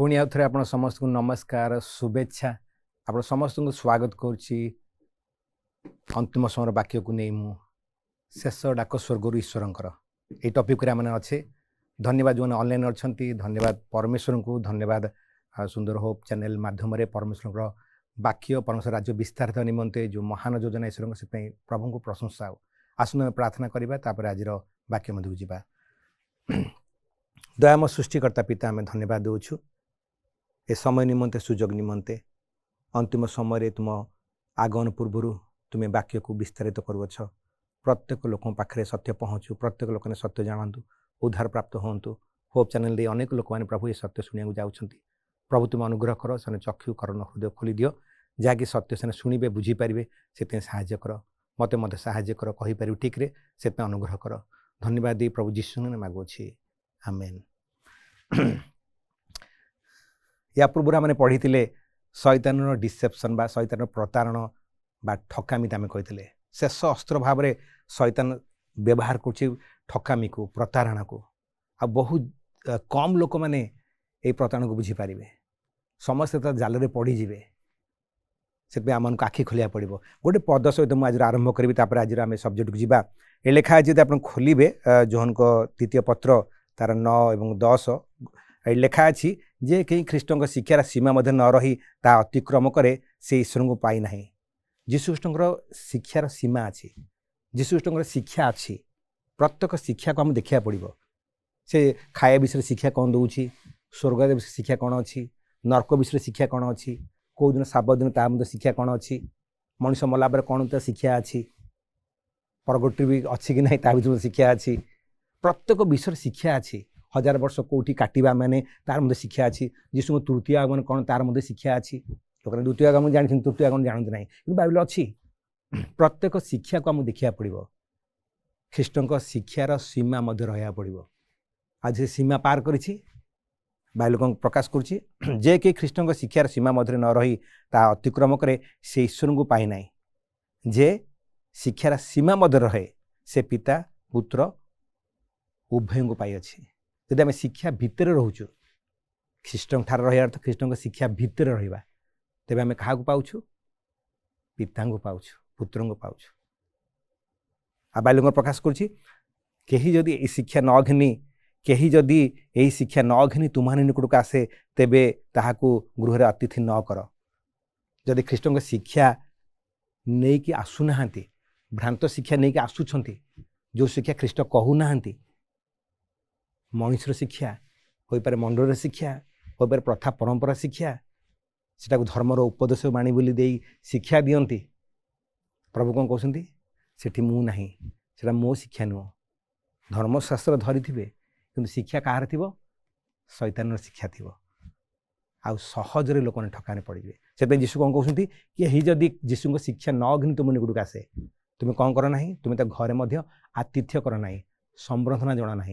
पुणी आउ थे आप समस्त को नमस्कार शुभेच्छा आप समस्त को स्वागत करुच्ची अंतिम समय वाक्य को नहीं मु शेष डाक स्वर्गर ईश्वर ये टॉपिक आम अच्छे धन्यवाद जो ऑनलाइन अच्छा धन्यवाद परमेश्वर को धन्यवाद सुंदर होप चैनल माध्यम परमेश्वर वाक्य परमेश्वर राज्य विस्तारित निमंते जो महान योजना ईश्वर से प्रभु को प्रशंसा आसन प्रार्थना करवा आज वाक्य मध्य जावा दयाम सृष्टिकर्ता पिता आम धन्यवाद देउछु ए समय निमंते सुजोग निमंते अंतिम समय तुम आगमन पूर्व तुम्हें वाक्य को विस्तारित करुछ प्रत्येक लोक पाखे सत्य पहुँचू प्रत्येक लोक सत्य जानतु उद्धार प्राप्त हूँ होप चैनल दे अनेक लोक मैंने प्रभु ये सत्य शुणा जाऊँच प्रभु तुम अनुग्रह कर से चक्षु कर्ण हृदय खोली दियो जहाँकि सत्य से शुणे बुझीपारे से साहाय्य कर मत साहाय्य कर कहीपर ठीक रे से अनुग्रह कर धन्यवाद दे प्रभु जीशु ने मागुछि आमेन। या पूर्व आम पढ़ी शैतान डिसेप्शन बा शैतान प्रतारण बा ठकामी आम कही शेष अस्त्र भाव में शैतान व्यवहार कर ठकामी को प्रतारणा को आ बहुत कम लोक मैंने ये प्रतारण को बुझीपारे समस्ते तो जाल पड़ीजे से आम आखि खोलिया पड़ो गोटे पद सहित मुझे आज आरंभ करी आज आम सब्जेक्ट को जीवा ये लिखा है जब आप खोलिए जोहन को द्वितीय पत्र तार 9 और 10 लिखा अच्छी जे कहीं ख्रीष्ट शिक्षार सीमा मध्य न रही ता अतिक्रम करे से ईश्वर को पाई ना जीशुख्रीष्टर शिक्षार सीमा अच्छी जीशुख्रीष्टर शिक्षा अच्छी प्रत्येक शिक्षा को आम देखा पड़ो से खाया विषय शिक्षा कौन दूसरी स्वर्ग विषय शिक्षा कौन अच्छी नर्क विषय शिक्षा कौन अच्छी कौ दिन साबदिन ता शिक्षा कौन अच्छी मनीष मला कौन तो शिक्षा अच्छी परगोटी भी अच्छी कि ना ता भर शिक्षा अच्छी प्रत्येक विषय शिक्षा अच्छी 1000 वर्ष कौटी काटा मैंने तार मध्य शिक्षा अच्छी जीशु तृतीय आगमन कौन तार मध्य शिक्षा अच्छी लोक द्वितीय आगमन जानी तृतीय आगमन जानते ना कि बाइबल अच्छी प्रत्येक शिक्षा को आम देखा पड़ो ख्रीष्ट शिक्षार सीमा मध्य रहा पड़ो आज से सीमा पार करी बाइबल प्रकाश करुच्ची जे कि ख्रीष्ट शिक्षार सीमा मध्य न रही ता अतिक्रम करे से ईश्वर को पाई ना जे शिक्षार सीमा मध्य रहे से पिता पुत्र उभय को पाई अच्छी जदि आम शिक्षा भितर रोचु ख्रीष्ट ठार रहा अर्थ ख्रीष्ट शिक्षा भितर रहा तेज आम क्या पाऊँ पिता को पाऊँ पुत्र को पाऊँ आ बाइबल प्रकाश करुच्ची कहीं जदि शिक्षा न घिनी कहीं जदि यही शिक्षा न घिनी तुम्हारे निकट को आसे तेबे ताहाकू गृह अतिथि न कर जदि ख्रीष्ट शिक्षा नहीं कि आसुना भ्रांत शिक्षा नहीं कि आसुंच जो शिक्षा ख्रीष्ट कहूना मनुष्यर शिक्षा हो पारे मंडल शिक्षा हो पारे प्रथा परंपरा शिक्षा सेटा धर्मर उपदेश बाणी बोली दे शिक्षा दियंती प्रभु कौन कहते सेठी मु नहीं सेटा मो शिक्षा नुह धर्मशास्त्र धरी थे किंतु शिक्षा कहार थी शैतान शिक्षा थी आउ सहजरे लोक ठकाने पड़े से जीशु कौन कहते कि यही जदि जीशु शिक्षा न घिनी तुम निकट आसे तुम्हें कौन कर ना तुम्हें तो घरे मध्य आतिथ्य कर ना संबर्धना जना ना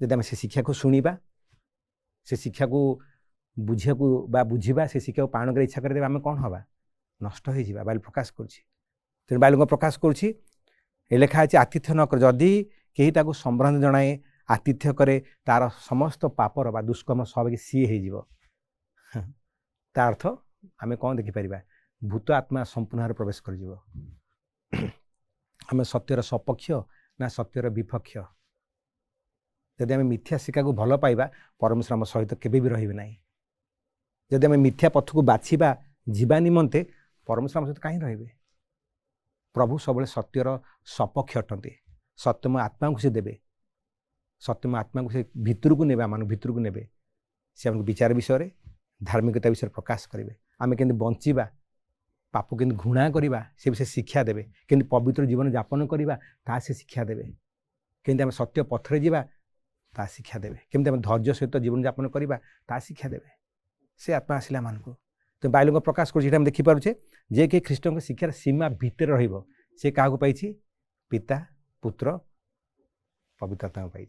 जब आम से शिक्षा को शुणा से शिक्षा को बुझा बुझा से शिक्षा को पालन कर इच्छा करदे आम कौन हवा नष्ट हो बाइबल प्रकाश कर बाइबल प्रकाश करुच्ची लिखा है आतिथ्य न कर जदि कहीं ताको संबर्धना जनाए आतिथ्य करे तार समस्त पापर बा दुष्कर्म सब सी हो अर्थ आम कौन देखिपर भूत आत्मा संपूर्ण भाव प्रवेश कर आम सत्यर सपक्ष ना सत्यर विपक्ष जदि आम मिथ्या शिक्षा को भल पाइबा परमेश्वर आम सहित केबे भी रहिबे नाही जदि आम मिथ्या पथ को बाछिबा जीवा निमंते परमेश्वर आम सहित कहीं रहिबे प्रभु सब सत्यर सपक्ष अटंती सत्यमय आत्मा को से देवे सत्यमय आत्मा को से भितर को नेबे आम भितर को नेबे से आम विचार विषय धार्मिकता विषय प्रकाश करेंगे आम के बंचा पाप के घृणा करवा से विषय शिक्षा देवे कि पवित्र जीवन यापन करवा ता से शिक्षा देवे कि आम सत्य पथरे जावा ता शिक्षा देवे केमती आम धैर्य सहित जीवन यापन करवा ता शिक्षा देवे से आत्मा आसला मान को तो बाइबल को प्रकाश कर देखिपारे जे कि ख्रीष्ट शिक्षार सीमा भितर रहिबो से क्या पाई पिता पुत्र पवित्र आत्मा पाई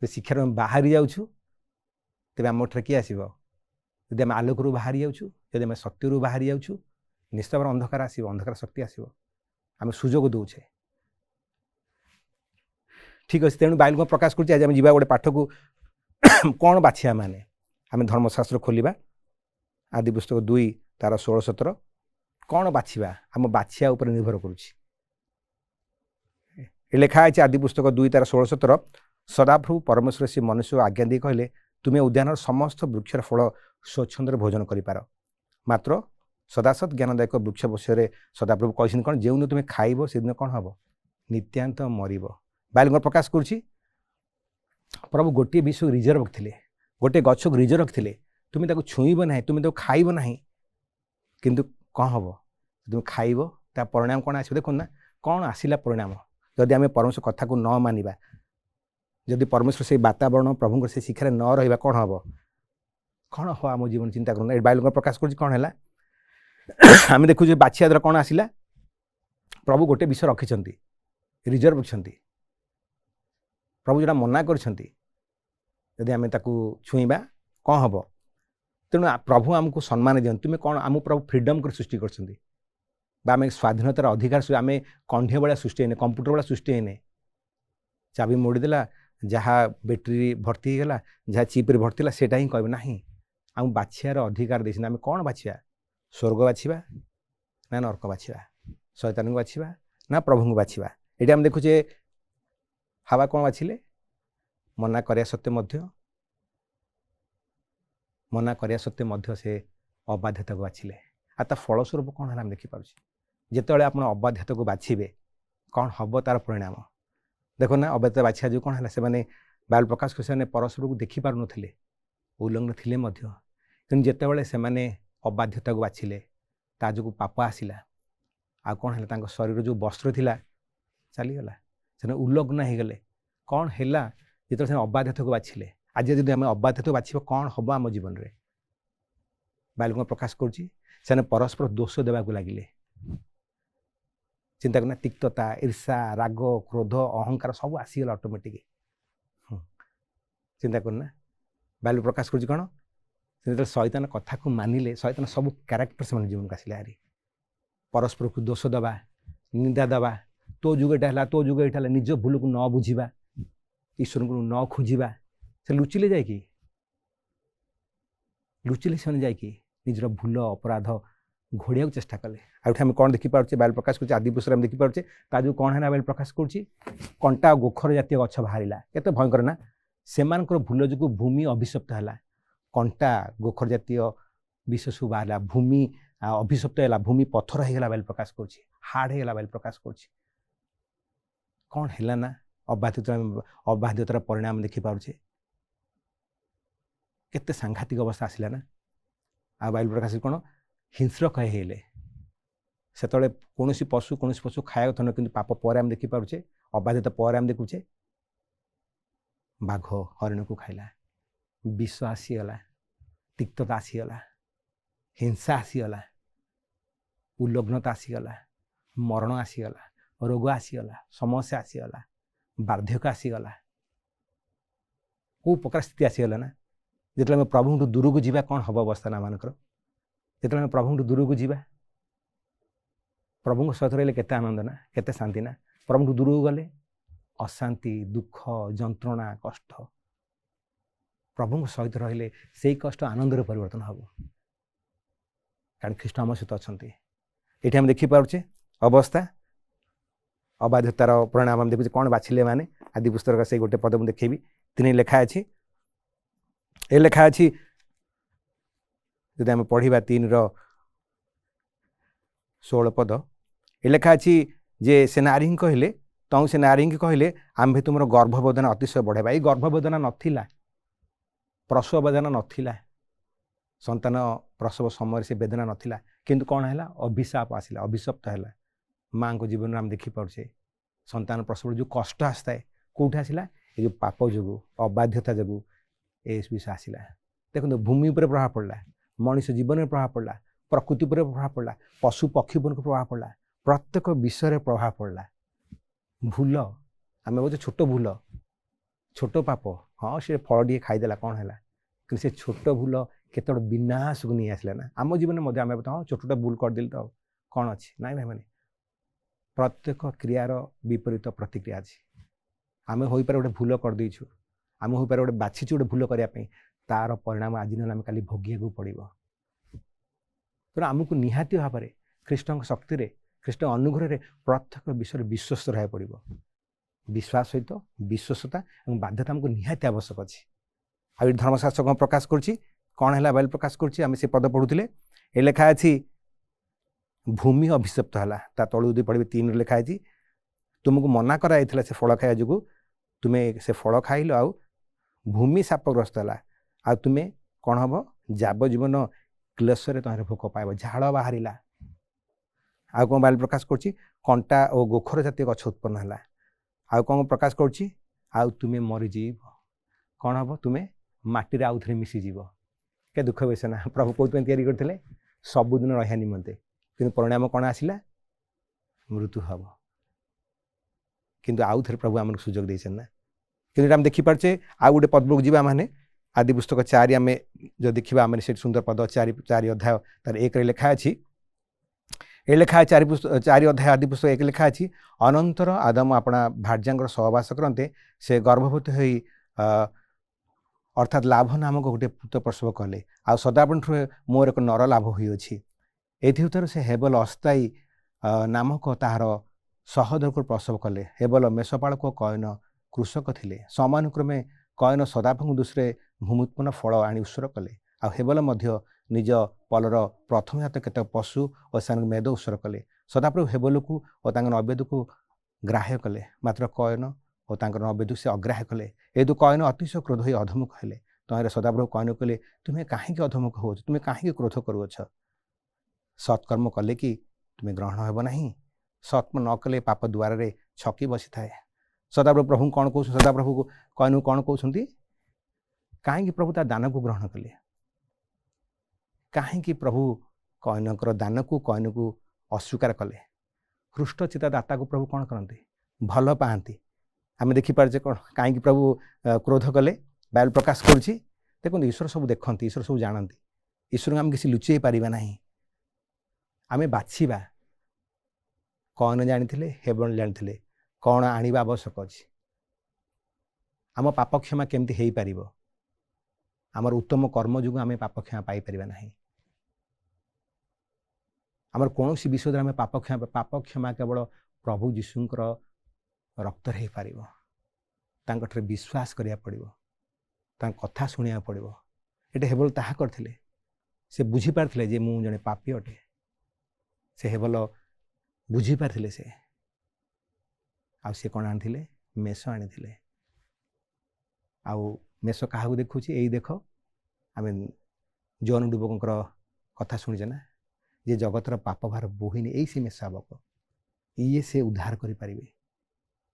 शिक्षार बाहरी जाऊँ तेज आम किए आसो जदि आम आलोक बाहरी जाऊँ जदि आम सत्य बाहरी जाऊँ निश्चित भाव अंधकार आसो अंधकार शक्ति आसो आम सुजोग दौचे ठीक अच्छे तेणु बाइबल को प्रकाश कर गोटे पाठ को कौन बाछिया माने आम धर्मशास्त्र खोलिबा आदि पुस्तक 2 तार 16-17 कौन बाछिबा आम बाछिया उपर निर्भर करुछि। लिखा है आदि पुस्तक 2 तार 16-17 सदाप्रभु परमेश्वर से मनुष्य आज्ञा दी कहले तुम्हें उद्यान समस्त वृक्षर फल स्वच्छंद भोजन करिपार मात्र सदासत ज्ञानदायक वृक्ष विषय सदाप्रभु कहते कौन जो तुम्हें खाइब से दिन कौन हम नित्यांत मरिब। बाइबल प्रकाश करुछि प्रभु गोटे विषय रिजर्व थे गोटे गछ को रिजर्व थे तुम्हें ताको छुईब ना तुम्हें ताको खाइब ना किंतु कौन हम तुम खाइब ता परिणाम कौन आस देखो ना कौन आसला परिणाम जदि आम परमेश्वर कथा को न मानिबा जदि परमेश्वर से वातावरण प्रभु से शिक्षा न रहा कौन हम कौन हम आम जीवन चिंता करना बाइबल प्रकाश कर कौन है आम देखु बाछिया द्वारा कौन आसला प्रभु गोटे विषय रखिंट रिजर्व रखिंट प्रभु जोड़ा मना करी आम छुईबा कौन हम तेणु प्रभु आमको सम्मान दिखाते तुम्हें कौन आम प्रभु फ्रीडम कर सृष्टि कर स्वाधीनतार अधिकार आम कंढे भाया सृष्टि होने कंप्यूटर भाया सृष्टि होने चाबी मोड़देला जहाँ बैटेरी भर्ती होगा जहाँ चिप्रे भर्ती सेटा ही कह ना आम बाछियार अधिकार देते आम कौन बाछिया स्वर्ग बाछिबा ना नरक बाछिबा शैतान को बाछिबा ना प्रभु को बाछिबा। ये आम देखुचे हावा कौन बाछिले मना करिया सत्य से अबाध्यता को बाछिले आ ता फलस्वरूप कौन है देखिपुर जिते आप अबाध्यता को बाछिबे कौन हम तार परिणाम देखो ना अबाध्यता बाछिया जो कौन है से बाइबल प्रकाश कर परस्पर को देखी पार नुथिले उल्लंघन थिले कि जितेबाला से अबाध्यता को बाछिले ता जो पाप आसला आ कौन है शरीर जो वस्त्र थिला चलीगला से उल्लग्न हो गले कौन है जिते से अबाध्यता को बाछिले आज जब आम अबाध्यता बाछिबा कौन हम आम जीवन में बाइबल प्रकाश कर परस्पर दोष देवा लगिले चिंता करना तिक्तता ईर्षा राग क्रोध अहंकार सब आसीगला ऑटोमेटिक चिंता करना बाइबल प्रकाश कर कौन से शैतान कथा को मानिले शैतान सब क्यारेक्टर से जीवन को आसिले हारी परस्पर को दोष दबा निंदा दबा तो जुग एटा तो जुग एटा निज भूल को न बुझा ईश्वर को न खोजा से लुचिले से जाकि निजर भूल अपराध घोड़िया चेष्टा कले आम कौन देखिपे बाइबल प्रकाश कर आदि पुस्तक में देखिपे ता जो कौन है बाइबल प्रकाश कंटा गोखर जातीय गछ बाहर केते भयंकर ना से भूल जो भूमि अभिशप्त है कंटा गोखर जातीय विष सब बाहर भूमि अभिशप्त है भूमि पत्थर होगा बाइबल प्रकाश कर हार्ड होगा बाइबल प्रकाश कर कौन है ना अबाध्यतार परिणाम देखिपे केते सांघातिक अवस्था आसला ना आ बाइबल प्रकाश कौन हिंस्रक हेले से कौन पशु खाया कथा कि पाप पर आम देखिपे अबाध्यता पर आम देखुचे बाघ हरिण को खाइला विष आसीगला तिक्तता आसीगला हिंसा आसीगला उल्लग्नता आसीगला मरण आसीगला रोग आसीगला समस्या आसीगला बार्धक्य आसीगला को प्रकार स्थिति आसीगला ना जिते प्रभु दूर को जीवा कौन हम अवस्था ना मानकर जिते प्रभु दूर को जीवा प्रभु सहित रही केते आनंद ना केते शांति ना प्रभु दूर को गले अशांति दुख जंत्रणा कष्ट प्रभु सहित रहिले से कष्ट आनंद परिवर्तन हम कारण ख्रीष्ट आम सहित अच्छा ये आम देखिपे अवस्था अबाध्यतार परिणाम आम देखुचे कौन बाछिले माने आदि पुस्तक से गोटे पद मुझे देखेबी 3 लेखा अच्छी ये लेखा अच्छी जब आम पढ़ा 3:16 पद ये लेखा अच्छी जे से नारी कहले तू से नारी कहले आम भी तुम गर्भवेदना अतिशय बढ़ेबा। ये गर्भवेदना नथिला प्रसव वेदना नथिला संतान प्रसव समय से वेदना नथिला किंतु कौन है अभिशाप आसला अभिशप्त है माँ को जीवन में आम देखिपे संतान प्रसव जो कष्ट आसता है कौट आसला ये जो पाप जो अबाध्यता जो ये विषय आसला देखो भूमि पर प्रभाव पड़ा मनुष्य जीवन में प्रभाव पड़ा प्रकृति पर प्रभाव पड़ा पशु पक्षी पर प्रभाव पड़ा प्रत्येक विषय प्रभाव पड़ा भूल आम बोलते छोट भूल छोट पाप हाँ से फल टे खाईदेला कौन है कि से छोट भूल केत विनाश को नहीं आसला ना आम जीवन में आम हाँ छोटा भूल करदेली तो कौन अच्छी ना भाई मैंने प्रत्येक क्रियार विपरीत प्रतिक्रिया अच्छी आम हो पारे गोटे भूल करदेचु आम हो पारे गोटे बाछीचु गोटे भूल करने तार परिणाम आज ना आम काली भोगिया पड़ो। तेणु आमको निहाती भाव में ख्रीष्ट शक्ति ख्रीष्ट अनुग्रह प्रत्येक विषय विश्वस्त रहा पड़ो। विश्वास सहित विश्वसता और बाध्यता आमको निहाती आवश्यक अच्छी। आ धर्मशास्त्र कौन प्रकाश करुच्ची कौन है बाइबल प्रकाश करुच्ची आम से पद पढ़ुले ये लिखा अच्छी भूमि अभिशप्त है तलू यदि पढ़े 3 लिखाई तुमको मना कराई से फल खाया जो तुम्हें से फल खाइल आ भूमि शापग्रस्त है आ तुम्हें कौन हम जावजीवन क्लेशरे तुम्हारे भोक पाइब झाड़ बाहर आ कौन बाइबल प्रकाश करुच्ची कंटा और गोखर जातीय गछ उत्पन्न है आ कौन प्रकाश करुच्ची आ तुम्हें मरीजीव कौन हम तुम्हें माटी आउ थे मिसीज के दुख विषय ना प्रभु कौन तैयारी करते सबुदिन रहा निमंते कि परिणाम कौन आसला मृत्यु हम किंतु आउ थे प्रभु आम सुजोग देना कि आम देखिपारे आउ गोटे पद जी मैंने आदि पुस्तक 4 आम जो देखा आम से सुंदर पद 4 अध्याय तार 1 लिखा अच्छी ये लिखा है 4 अध्याय आदि पुस्तक 1 लिखा अच्छी अनंतर आदम अपना भार्यांगर सहवास करते से गर्भवती हो अर्थात लाभ नामक गोटे पुत्र प्रसव कले आ सदापन मोर एक नर लाभ होती एथर से हेबल अस्थायी नामक ताहार सहोदर को प्रसव कले हेबल मेषपालक कयन कृषक थिले समानुक्रमे कयन सदापन दूसरे भूमुत्पन्न फल आनी उत्सर कले आ हेबल मध्य निज पलर प्रथम हाथ केत पशु और से मेद उत्सर कले सदाप्रभु हेबल को और नैवेद्य को ग्राह्य कले मात्र कयन और नैवेद्य से अग्राह्य कले ये तो कयन अतिशय क्रोध हो अधमुख हेले तुम्हारे सदाप्रभु कयन कहले तुम्हें कहीं अधमुख हो तुम्हें कहीं क्रोध करुअछ सत्कर्म कले कि तुम्हें ग्रहण हेब ना सत्कर्म न कले पाप द्वार छकी बसी थाए सदाप्रभु प्रभु कौन कह सदाप्रभु को कयन कौन कहते कहीं प्रभु ता दान को ग्रहण कले कहीं प्रभु कयनकर दान को कयन को अस्वीकार कले हृष्ट चिता दाता को प्रभु कौन करते भल पाती आम देखिपारे कौन कहीं प्रभु क्रोध कले बाइबल प्रकाश करुच्ची देखो ईश्वर सब देखते ईश्वर सब जानती ईश्वर को आम किसी लुचई पारिबा नहीं आम बाछा कौन जानी हेबन जानी कौन आने आवश्यक अच्छी आम पाप क्षमा केमती हो पार आमर उत्तम कर्म जो आम पाप क्षमा पाइपर ना आमर कौन सी विषय आम पाप क्षमा केवल प्रभु जीशुंकर रक्त हो पार विश्वास करिया पड़ो कथा शुणा पड़ो ये हेबल ताहा करथिले से बुझी पारथिले जे मु जने पापी अटे से हेबल बुझी पारथिले से आ से कौन आनी मेष आनी आउ मेष क्या देखुची यही देख आम जौन डुबकर कथा शुणीचे ना जे जगतर पाप भार बोहिनी यही से मेषावक ये से उद्धार करें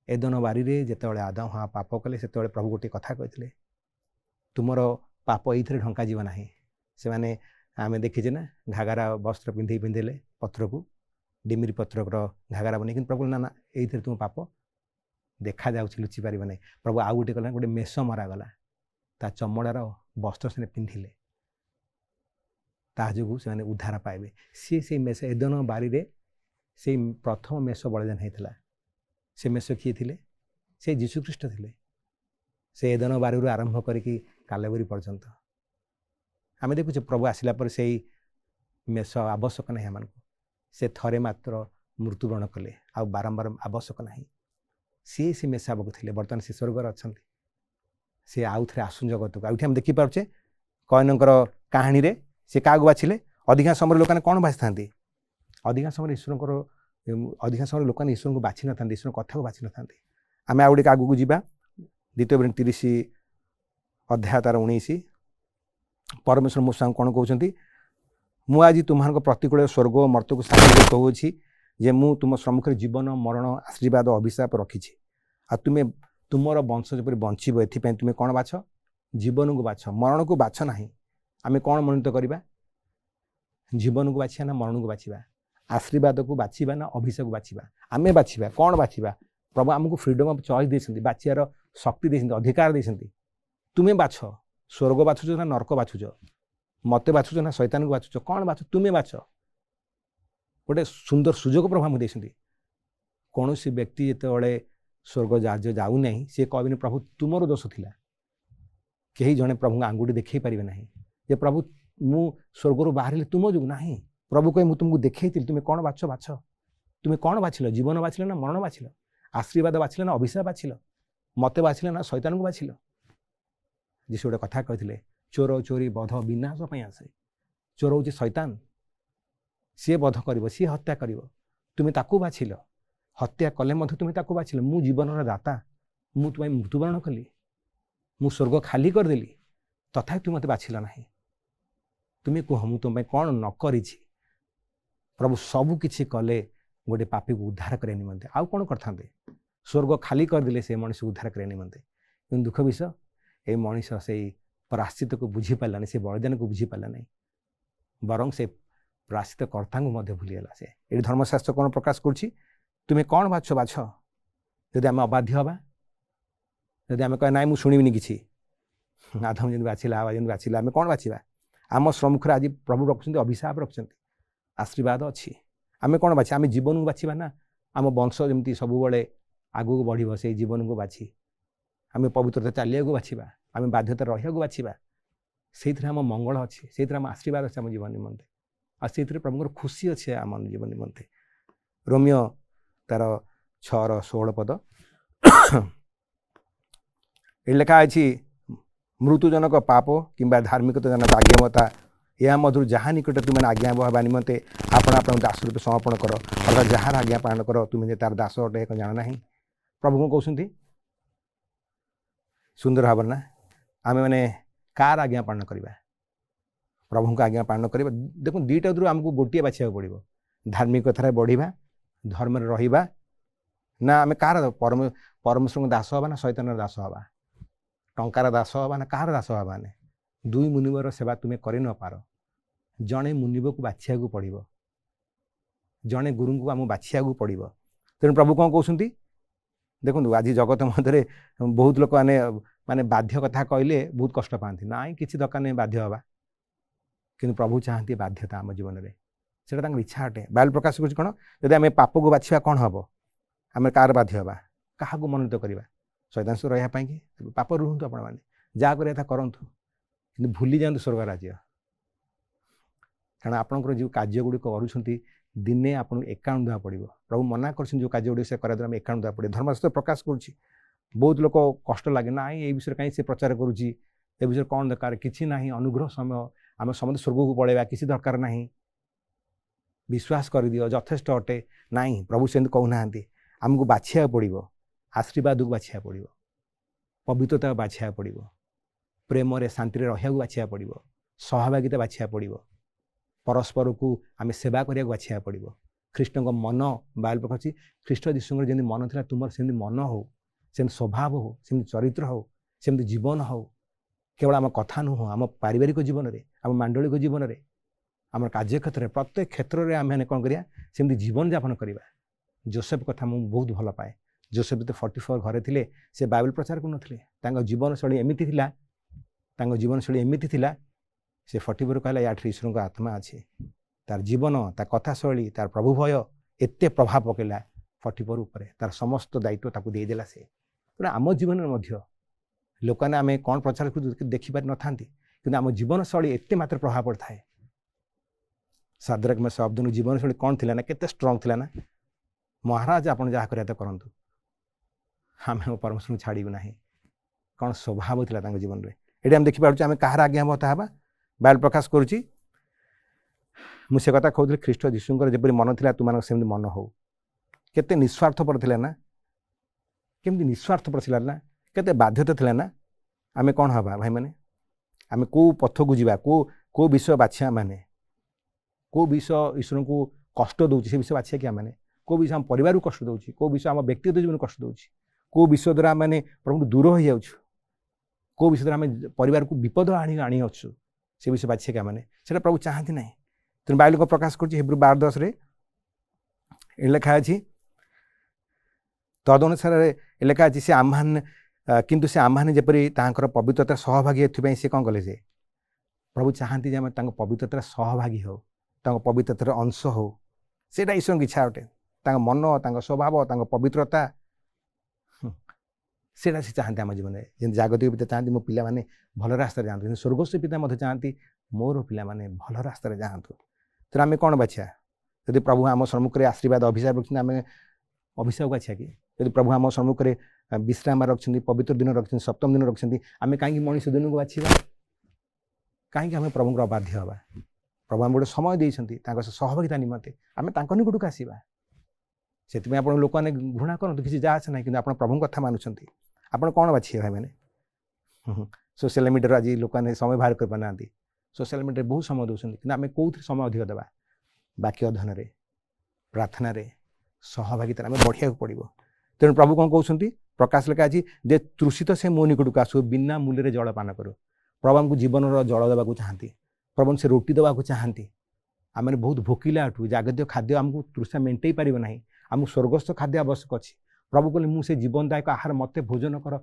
एदन बारी जिते आदम हाँ पाप कले से प्रभु गोटे कथा कहते तुमर पाप ये ढंका जीव ना से मैंने आम देखीचे ना घाघरा वस्त्र पिंधे पिंधेले पत्र को डिमिरी पत्र घाघरा बन कि प्रभु ना ना ये तुम पाप देखा जा लुचि पार ना प्रभु आउ गोटे कला गोटे मेष मरागला ता चमड़ार वस्त्र से पिंधिले ताजू से उद्धार पाइबे सी मेष एदन बारी से प्रथम मेष बलिदान होता से मेष किए थे से जीशुख्रीष्ट थे से एदन बारी आरंभ करके कालवरी पर्यंत आम देखुचे प्रभु आसला पर से मेष आवश्यक ना आम से थरे मात्र मृत्युवरण कले आ बारंबार आवश्यक ना सी से मेषावक थे बर्तमान से स्वर्गर अच्छा सी आउ थे आसु जगत को आम देखिपारे कयनकर कहानी रे से क्या बाछिले अधिकांश समय लोक कौन बाछि था अधिकांश समय ईश्वर अधिकांश समय लोक ईश्वर को बाछि न ईश्वर कथा को बाछि न आम आउ गोटे आगू जावा 2 30 अध्याय तार 19 परमेश्वर मूसा कौन कहते मु आज तुम्हारे प्रतिकूल स्वर्ग और मर्त को साक्षी कहूँ जे मु तुम सम्मुख जीवन मरण आशीर्वाद अभिशाप रखी आ तुम्हें तुमर वंश जपरी बंचब ए तुम्हें कौन बाछ जीवन को बाछ मरण को बाछ ना आम कौन मनोनीत करवा जीवन को बाछा ना मरण को बाछा आशीर्वाद को बाछा ना अभिशाप को बाछा आम बाछा कौन बाछा प्रभु आमको फ्रीडम ऑफ चॉइस देते बाछार शक्ति देते अधिकार देते तुम्हें बाछ स्वर्ग बाछुच ना नरक बाछुच मत बाछुच ना शैतान को बाछुच कौन बाछ तुम्हें बाछ गोटे सुंदर सुजोग प्रभु आमको देते कौन सी व्यक्ति जिते स्वर्ग जाऊ ना सी कहनी प्रभु तुमर दोष थिला कहीं जड़े प्रभु आंगुठी देखई पारे ना जे प्रभु मु स्वर्गर बाहर तुम जो ना प्रभु कहे मुझे तुमको देखई तुम्हें कौन बाछ बाछ तुम्हें कौन बाछिल जीवन बाछिल ना मरण बाछिल आशीर्वाद बाछिल ना अभिशाप बाछिल मत बाछिल ना शैतान को बाछिल जीशु गोटे कथा कहते चोर चोरी बध विनाश आसे चोर हूँ शैतान सी बध कर सी हत्या कर तुम्हें ताकू बाछिल हत्या कले तुम्हें ताकू बाछिल मु जीवन दाता मु तुम्हें मृत्युवरण कली मु स्वर्ग खाली करदेली तथा तुम मत बाछिल ना तुम्हें कह मु तुम कौन न करी प्रभु सबू किछि कले गोटे पापी को उद्धार करने निमंते आउ कौन करते स्वर्ग खाली करदे से मनीष उद्धार करने निमंते कि दुख विषय ये मनीष से प्राश्चित को बुझीपारा से बलिदान को बुझीपारा नहीं बरं से प्राश्चित कर्ता को भूलीगला से ये धर्मशास्त्र कौन प्रकाश कर तुम्हें कौन बाछ बाछ जदि आम अबाध्य हवा जदि आम कह ना मुझे शुणिबिनी कि आधम जमी बाछिला आवा जमी बाछिला आम कौन बाछा आम सम्मुखें आज प्रभु रखुच्च अभिशाप रखुच्च आशीर्वाद अच्छी आम कौन बाछा आम जीवन को बाछा ना आम वंश जमी सब आगू बढ़ से जीवन को बाछी आम पवित्रता चलिया बाछा आम बाध्यता रहा बाछा से आम मंगल अच्छे से आम आशीर्वाद अच्छे आम जीवन निमंते आ से प्रभुर खुशी अच्छे आम जीवन निमंते रोमियो तार 6:16 पद ये लिखा है मृत्युजनक पाप किंबा धार्मिकता जनक आज्ञामता या मधुर जहाँ निकट तुम आज्ञा हवा निमंते आपण दास रूप समर्पण कर अर्थात जहाँ आज्ञा पालन कर तुम्हें तार दास अटे एक जान ना प्रभु को कहते सुंदर भाव ना आम मैंने कार आज्ञा पालन करवा प्रभु को आज्ञा पालन करवा देखो दुईटा दूर आमको गोटे बाछा पड़ो धार्मिकतार बढ़िया धर्म रहा ना आम कार परमेश्वर दास हवा ना शैतान दास हवा टंकार दास हवा ना कार दास हवा ने दुई मुनिवर सेवा तुम्हें कर न पार जड़े मुनिब को बाछिया पड़ो जड़े गुरु को आम बाछिया पड़ो तेणु प्रभु कौन कहते देखो आज जगत मध्य बहुत लोक माने बाध्य कथा कहले बहुत कष्ट पाती ना कि दरकार नहीं बाध्य हवा कि प्रभु चाहती बाध्यता आम जीवन में से इच्छा अटे बाइबल प्रकाश कर कौन जब आम पाप को बाछा कौन हम आम कार बाध्य हवा क्या मनोनीत करवा शैतान सह रहा कि पाप रुहतु आपण मैंने जहाँ करा करूँ कि भूली जातु स्वर्ग राज्य कारण आपंकर जो कार्य गुड़िक कर दिने आपको एकाउंट देवा पड़ो प्रभु मना कर जो कार्य गुड़ से करा एकाउंट देवा पड़े धर्मशास्त्र प्रकाश कर बहुत लोग कष्ट लगे ना ये विषय कहीं से प्रचार करुच्ची ए विषय कौन दरकार कि ना अनुग्रह समय आम समस्त स्वर्ग को पलैया किसी दरकार ना विश्वास कर दियो यथेष्ट अटे ना प्रभु से कहना आमको बाछा पड़ो आशीर्वाद को बाछा पड़ो पवित्रता बाछा पड़ो प्रेम शांति रहा बाछा पड़ो सहभागिता बाछा पड़ो परस्पर को आम सेवा करने बाछा पड़ो ख्रीष्ट मन बाइबल प्रकाश ख्रीष्ट जीशुर जमी मन था तुम से मन हो सेम स्वभाव हो सेम चरित्र हो सेम जीवन हो केवल आम कथा नुह आम पारिवारिक जीवन में आम मांडलिक जीवन में आम कार्यक्षेत्र में प्रत्येक क्षेत्र में आम कौन करिया सेमती जीवन यापन करवा जोसेफ कथा मुझे बहुत भल पाए जोसेफ तो 44 घरे थे से बाइबल प्रचार कर जीवन शैली एमती जीवन शैली एमती से 44 कहला या ईश्वर को आत्मा अच्छे तार जीवन तार कथा शैली तार प्रभु भय एत प्रभाव पकड़ा 44 उपर तार समस्त दायित्व ताकू देदेला से तेना आम जीवन में लोक ने आम कौन प्रचार देखिपारि न था कि आम जीवन शैली एत मात्र प्रभाव पड़ता है साद्राक में अब्दुल जीवन शैली कौन थी ना केते स्ट्रंग थी ना महाराज आप जहाँ करा करूँ आम परमेश्वर छाड़ू ना कौन स्वभाव था जीवन में ये आम देखिपुर आम कहार आज्ञाबता हाँ बाइबल प्रकाश करुच्ची मुझे कथा कहूँ ख्रीष्ट जीशुर जपरी मन था तुम सेमती मन हो केते निस्वार्थपर थिला ना केमती निस्वार्थपर थिला ना केते बाध्यता थिला ना आमे कौन हवा भाई माने आमे को पथ को जीवा को विषय बाछिया माने को विषय ईश्वर को कष्ट दौर से विषय बाछिया कि मैंने को विषय आम परिवार को कष्ट दौर को विषय आम व्यक्तिगत जीवन कष्ट दौर को विषय द्वारा मैंने प्रभु दूर हो जाऊँ को विषय द्वारा आम परिवार को विपद आनी अच्छु से विषय बाछिया क्या मैंने से प्रभु चाहती ना तेणु बाइबल को प्रकाश कर हिब्रू 12:10 लिखा अच्छी तदनुसार लिखा अच्छी से आम्हान किंतु से आम्हाने जपरी तांकर पवित्रता सहभागी एथि से कौन कले से प्रभु चाहती जे आम पवित्रतार सहभागी हो पवित्रतार अंश हो सेटा ईश्वर की इच्छा अटे मन स्वभाव पवित्रता ସେଇଟା ସେ ଚାହାନ୍ତି ଆମ ଜୀବନରେ। ଯେମିତି ଜାଗତିକ ପିତା ଚାହାନ୍ତି ମୋ ପିଲାମାନେ ଭଲ ରାସ୍ତାରେ ଯାଆନ୍ତୁ, କିନ୍ତୁ ସ୍ୱର୍ଗସ୍ୱ ପିତା ମଧ୍ୟ ଚାହାନ୍ତି ମୋର ପିଲାମାନେ ଭଲ ରାସ୍ତାରେ ଯାଆନ୍ତୁ। ତେଣୁ ଆମେ କ'ଣ ବାଛିବା? ଯଦି ପ୍ରଭୁ ଆମ ସମ୍ମୁଖରେ ଆଶୀର୍ବାଦ ଅଭିଶାପ ରଖିଛନ୍ତି ଆମେ ଅଭିଶାପ ବାଛିବା କି? ଯଦି ପ୍ରଭୁ ଆମ ସମ୍ମୁଖରେ ବିଶ୍ରାମ ରଖିଛନ୍ତି, ପବିତ୍ର ଦିନ ରଖିଛନ୍ତି, ସପ୍ତମ ଦିନ ରଖିଛନ୍ତି, ଆମେ କାହିଁକି ମଣିଷ ଦିନକୁ ବାଛିବା? କାହିଁକି ଆମେ ପ୍ରଭୁଙ୍କର ଅବାଧ୍ୟ ହେବା? ପ୍ରଭୁ ଆମକୁ ଗୋଟେ ସମୟ ଦେଇଛନ୍ତି ତାଙ୍କ ସହ ସହଭାଗିତା ନିମନ୍ତେ, ଆମେ ତାଙ୍କ ନିକଟକୁ ଆସିବା। ସେଥିପାଇଁ ଆପଣ ଲୋକମାନେ ଘୃଣା କରନ୍ତୁ, କିଛି ଯାହା ଆସେ ନାହିଁ, କିନ୍ତୁ ଆପଣ ପ୍ରଭୁଙ୍କ କଥା ମାନୁଛନ୍ତି। ଆପଣ କ'ଣ ବାଛିବେ ଭାଇମାନେ? ସୋସିଆଲ ମିଡ଼ିଆରେ ଆଜି ଲୋକମାନେ ସମୟ ବାହାର କରିପାରୁନାହାନ୍ତି। ସୋସିଆଲ ମିଡ଼ିଆରେ ବହୁତ ସମୟ ଦେଉଛନ୍ତି, କିନ୍ତୁ ଆମେ କେଉଁଥିରେ ସମୟ ଅଧିକ ଦେବା? ବାକ୍ୟ ଅଧ୍ୟୟନରେ, ପ୍ରାର୍ଥନାରେ, ସହଭାଗିତାରେ ଆମେ ବଢ଼ିବାକୁ ପଡ଼ିବ। ତେଣୁ ପ୍ରଭୁ କ'ଣ କହୁଛନ୍ତି? ପ୍ରକାଶ ଲେଖା ଅଛି ଯେ ତୃଷିତ ସେ ମୋ ନିକଟକୁ ଆସୁ, ବିନା ମୂଲ୍ୟରେ ଜଳ ପାନ କରୁ। ପ୍ରଭୁ ଆମକୁ ଜୀବନର ଜଳ ଦେବାକୁ ଚାହାନ୍ତି, ପ୍ରଭୁ ସେ ରୁଟି ଦେବାକୁ ଚାହାନ୍ତି। ଆମେ ବହୁତ ଭୋକିଲା ଅଟୁ, ଜାଗତୀୟ ଖାଦ୍ୟ ଆମକୁ ତୃଷା ମେଣ୍ଟେଇ ପାରିବ ନାହିଁ, ଆମକୁ ସ୍ୱର୍ଗସ୍ଥ ଖାଦ୍ୟ ଆବଶ୍ୟକ ଅଛି। ପ୍ରଭୁ କହିଲେ ମୁଁ ସେ ଜୀବନଦାୟକ ଆହାର ମୋତେ ଭୋଜନ କର,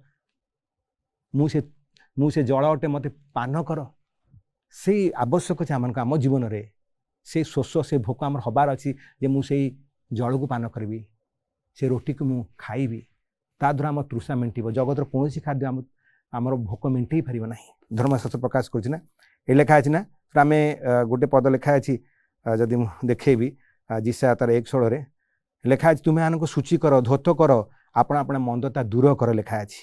ମୁଁ ସେ ଜଳ ଅଟେ ମୋତେ ପାନ କର। ସେଇ ଆବଶ୍ୟକ ଅଛି ଆମମାନଙ୍କୁ ଆମ ଜୀବନରେ। ସେଇ ଶୋଷ ସେ ଭୋକ ଆମର ହେବାର ଅଛି ଯେ ମୁଁ ସେଇ ଜଳକୁ ପାନ କରିବି, ସେ ରୁଟିକୁ ମୁଁ ଖାଇବି, ତା ଦ୍ୱାରା ଆମ ତୃଷା ମେଣ୍ଟିବ। ଜଗତର କୌଣସି ଖାଦ୍ୟ ଆମର ଭୋକ ମେଣ୍ଟେଇ ପାରିବ ନାହିଁ। ଧର୍ମଶାସ୍ତ୍ର ପ୍ରକାଶ କରୁଛି ନା, ଏ ଲେଖା ଅଛି ନା। ଆମେ ଗୋଟେ ପଦ ଲେଖା ଅଛି, ଯଦି ମୁଁ ଦେଖେଇବି ଜିସା ତାର 1:16 ଲେଖା ଅଛି ତୁମେମାନଙ୍କୁ ସୂଚି କର, ଧୌତ କର, ଆପଣ ଆପଣ ମନ୍ଦତା ଦୂର କର ଲେଖା ଅଛି।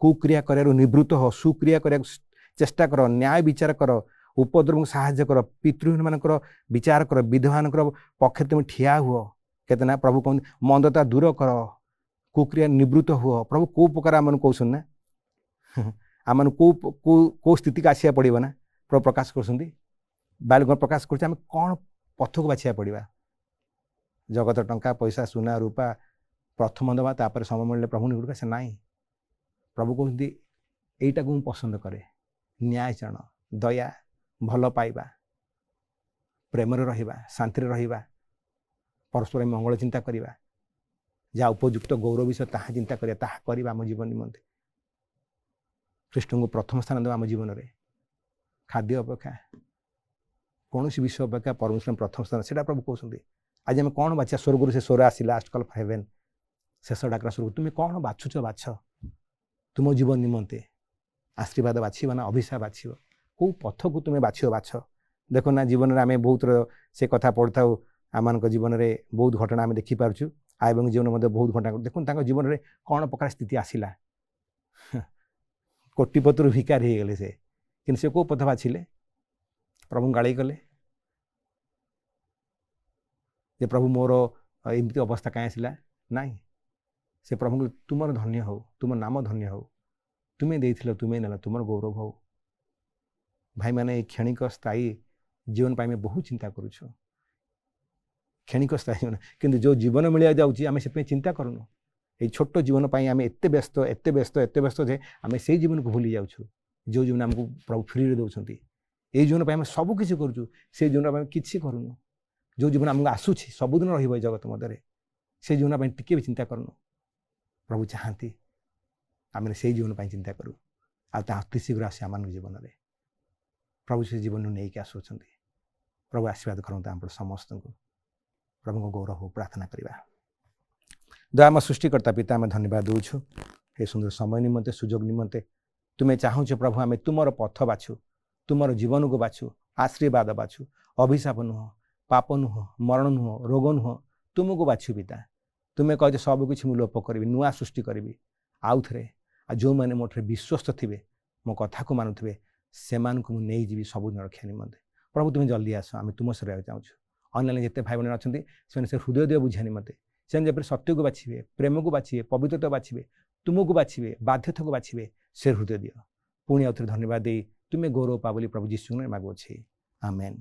କୁକ୍ରିୟା କରିବାରୁ ନିବୃତ୍ତ ହୋ, ସୁକ୍ରିୟା କରିବାକୁ ଚେଷ୍ଟା କର, ନ୍ୟାୟ ବିଚାର କର, ଉପଦ୍ରବକୁ ସାହାଯ୍ୟ କର, ପିତୃହୀନମାନଙ୍କର ବିଚାର କର, ବିଧବାମାନଙ୍କର ପକ୍ଷରେ ତୁମେ ଠିଆ ହୁଅ। କେତେ ନା ପ୍ରଭୁ କହନ୍ତି ମନ୍ଦତା ଦୂର କର, କୁକ୍ରିୟା ନିବୃତ୍ତ ହୁଅ। ପ୍ରଭୁ କେଉଁ ପ୍ରକାର ଆମମାନଙ୍କୁ କହୁଛନ୍ତି ନା, ଆମମାନଙ୍କୁ କେଉଁ ସ୍ଥିତିକୁ ଆସିବାକୁ ପଡ଼ିବ ନା ପ୍ରଭୁ ପ୍ରକାଶ କରୁଛନ୍ତି। ବାଇବେଲ ପ୍ରକାଶ କରୁଛି ଆମେ କ'ଣ ପଥକୁ ବାଛିବାକୁ ପଡ଼ିବା। ଜଗତ ଟଙ୍କା ପଇସା ସୁନା ରୂପା ପ୍ରଥମ ଦେବା, ତାପରେ ସମୟ ମିଳିଲେ ପ୍ରଭୁ ନିକଟକୁ ଆସେ ନାହିଁ। ପ୍ରଭୁ କହୁଛନ୍ତି ଏଇଟାକୁ ମୁଁ ପସନ୍ଦ କରେ, ନ୍ୟାୟଚାରଣ, ଦୟା, ଭଲ ପାଇବା, ପ୍ରେମରେ ରହିବା, ଶାନ୍ତିରେ ରହିବା, ପରସ୍ପର ମଙ୍ଗଳ ଚିନ୍ତା କରିବା, ଯାହା ଉପଯୁକ୍ତ ଗୌରବ ବିଷୟ ତାହା ଚିନ୍ତା କରିବା, ତାହା କରିବା ଆମ ଜୀବନ ନିମନ୍ତେ। ଖ୍ରୀଷ୍ଟଙ୍କୁ ପ୍ରଥମ ସ୍ଥାନ ଦେବା ଆମ ଜୀବନରେ। ଖାଦ୍ୟ ଅପେକ୍ଷା କୌଣସି ବିଷୟ ଅପେକ୍ଷା ପରମେଶ୍ୱର ପ୍ରଥମ ସ୍ଥାନ, ସେଇଟା ପ୍ରଭୁ କହୁଛନ୍ତି। ଆଜି ଆମେ କ'ଣ ବାଛିବା? ସ୍ୱର୍ଗରୁ ସେ ସ୍ୱର ଆସିଲା, ଲାଷ୍ଟ କଲ୍ ଫର୍ ହେଭେନ୍, ଶେଷ ଡାକରା ସ୍ୱର୍ଗ। ତୁମେ କ'ଣ ବାଛୁଛ? ବାଛ ତୁମ ଜୀବନ ନିମନ୍ତେ। ଆଶୀର୍ବାଦ ବାଛିବ ନା ଅଭିଶାପ ବାଛିବ? କେଉଁ ପଥକୁ ତୁମେ ବାଛିବ? ବାଛ। ଦେଖ ନା ଜୀବନରେ ଆମେ ବହୁତ ସେ କଥା ପଢ଼ିଥାଉ, ଆମମାନଙ୍କ ଜୀବନରେ ବହୁତ ଘଟଣା ଆମେ ଦେଖିପାରୁଛୁ। ଏବଂ ଜୀବନରେ ମଧ୍ୟ ବହୁତ ଘଟଣା ଦେଖନ୍ତୁ ତାଙ୍କ ଜୀବନରେ କ'ଣ ପ୍ରକାର ସ୍ଥିତି ଆସିଲା। କୋଟିପତିରୁ ଭିକାରୀ ହେଇଗଲେ ସେ, କିନ୍ତୁ ସେ କେଉଁ ପଥ ବାଛିଲେ? ପ୍ରଭୁଙ୍କୁ ଗାଳି କଲେ ଯେ ପ୍ରଭୁ ମୋର ଏମିତି ଅବସ୍ଥା କାହିଁ ଆସିଲା? ନାହିଁ, ସେ ପ୍ରଭୁଙ୍କୁ ତୁମର ଧନ୍ୟ ହଉ, ତୁମ ନାମ ଧନ୍ୟ ହଉ, ତୁମେ ଦେଇଥିଲ, ତୁମେ ନେଲ, ତୁମର ଗୌରବ ହଉ। ଭାଇମାନେ ଏଇ କ୍ଷଣିକ ସ୍ଥାୟୀ ଜୀବନ ପାଇଁ ଆମେ ବହୁତ ଚିନ୍ତା କରୁଛୁ, କ୍ଷଣିକ ସ୍ଥାୟୀ ଜୀବନ, କିନ୍ତୁ ଯେଉଁ ଜୀବନ ମିଳିବାକୁ ଯାଉଛି ଆମେ ସେଥିପାଇଁ ଚିନ୍ତା କରୁନୁ। ଏଇ ଛୋଟ ଜୀବନ ପାଇଁ ଆମେ ଏତେ ବ୍ୟସ୍ତ ଯେ ଆମେ ସେଇ ଜୀବନକୁ ଭୁଲି ଯାଉଛୁ, ଯେଉଁ ଜୀବନ ଆମକୁ ପ୍ରଭୁ ଫ୍ରିରେ ଦେଉଛନ୍ତି। ଏଇ ଜୀବନ ପାଇଁ ଆମେ ସବୁ କିଛି କରୁଛୁ, ସେଇ ଜୀବନ ପାଇଁ ଆମେ କିଛି କରୁନୁ। ଯେଉଁ ଜୀବନ ଆମକୁ ଆସୁଛି ସବୁଦିନ ରହିବ ଏ ଜଗତ ମଧ୍ୟରେ, ସେଇ ଜୀବନ ପାଇଁ ଟିକେ ବି ଚିନ୍ତା କରୁନୁ। ପ୍ରଭୁ ଚାହାନ୍ତି ଆମେ ସେଇ ଜୀବନ ପାଇଁ ଚିନ୍ତା କରୁ, ଆଉ ତା ଅତି ଶୀଘ୍ର ଆସେ ଆମମାନଙ୍କ ଜୀବନରେ। ପ୍ରଭୁ ସେ ଜୀବନକୁ ନେଇକି ଆସୁଛନ୍ତି। ପ୍ରଭୁ ଆଶୀର୍ବାଦ କରନ୍ତୁ ଆମ ସମସ୍ତଙ୍କୁ। ପ୍ରଭୁଙ୍କ ଗୌରବ ପ୍ରାର୍ଥନା କରିବା। ଦୟାମୟ ସୃଷ୍ଟିକର୍ତ୍ତା ପିତା, ଆମେ ଧନ୍ୟବାଦ ଦେଉଛୁ ଏ ସୁନ୍ଦର ସମୟ ନିମନ୍ତେ, ସୁଯୋଗ ନିମନ୍ତେ। ତୁମେ ଚାହୁଁଛ ପ୍ରଭୁ ଆମେ ତୁମର ପଥ ବାଛୁ, ତୁମର ଜୀବନକୁ ବାଛୁ, ଆଶୀର୍ବାଦ ବାଛୁ, ଅଭିଶାପ ନୁହଁ, ପାପ ନୁହଁ, ମରଣ ନୁହଁ, ରୋଗ ନୁହଁ, ତୁମକୁ ବାଛୁ ପିତା। ତୁମେ କହିଛ ସବୁକିଛି ମୁଁ ଲୋପ କରିବି, ନୂଆ ସୃଷ୍ଟି କରିବି ଆଉ ଥରେ। ଆଉ ଯେଉଁମାନେ ମୋ ଠାରେ ବିଶ୍ୱସ୍ତ ଥିବେ, ମୋ କଥାକୁ ମାନୁଥିବେ, ସେମାନଙ୍କୁ ମୁଁ ନେଇଯିବି ସବୁଦିନ ରକ୍ଷା ନିମନ୍ତେ। ପ୍ରଭୁ ତୁମେ ଜଲ୍ଦି ଆସ, ଆମେ ତୁମ ସହ ରହିବାକୁ ଚାହୁଁଛୁ। ଅନ୍ୟାନ୍ୟ ଯେତେ ଭାଇ ଭଉଣୀ ଅଛନ୍ତି ସେମାନେ ସେ ହୃଦୟ ଦେହ ବୁଝିବା ନିମନ୍ତେ, ସେମାନେ ଯେପରି ସତ୍ୟକୁ ବାଛିବେ, ପ୍ରେମକୁ ବାଛିବେ, ପବିତ୍ରତା ବାଛିବେ, ତୁମକୁ ବାଛିବେ, ବାଧ୍ୟତାକୁ ବାଛିବେ, ସେ ହୃଦୟ ଦିଅ। ପୁଣି ଆଉ ଥରେ ଧନ୍ୟବାଦ ଦେଇ ତୁମେ ଗୌରବ ପା ବୋଲି ପ୍ରଭୁ ଯୀଶୁଙ୍କ ନାମରେ ମାଗୁଅଛି। ଆମେନ୍।